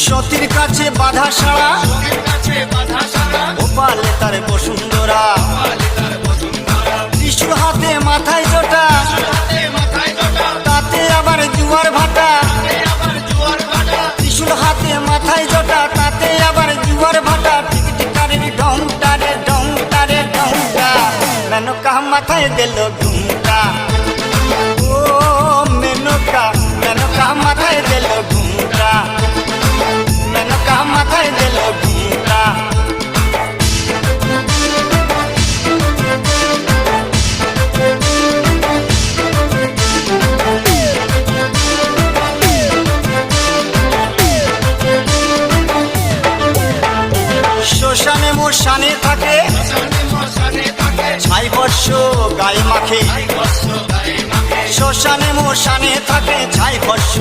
সতীর কাছে বাধা সারা গোপালে তার বসুন্ধরা ত্রিশূল হাতে মাথায় জোটা তাতে আবার জুয়ার ভাটা ত্রিশূল হাতে মাথায় জোটা তাতে আবার জুয়ার ভাটা টিকটিকারের ঢংটা রে ঢংটা রে ঢংটা মেনকা মাথায় দিল ঘুমটা ও মেনকা মেনকা মাথায় দিল ঘুমটা মেনকা মাথায় দিল ঘুমটা শ্মশানে মশানে থাকে ছাই বর্ষ গায়ে মাখে শ্মশানে মশানে থাকে ছাই বর্ষ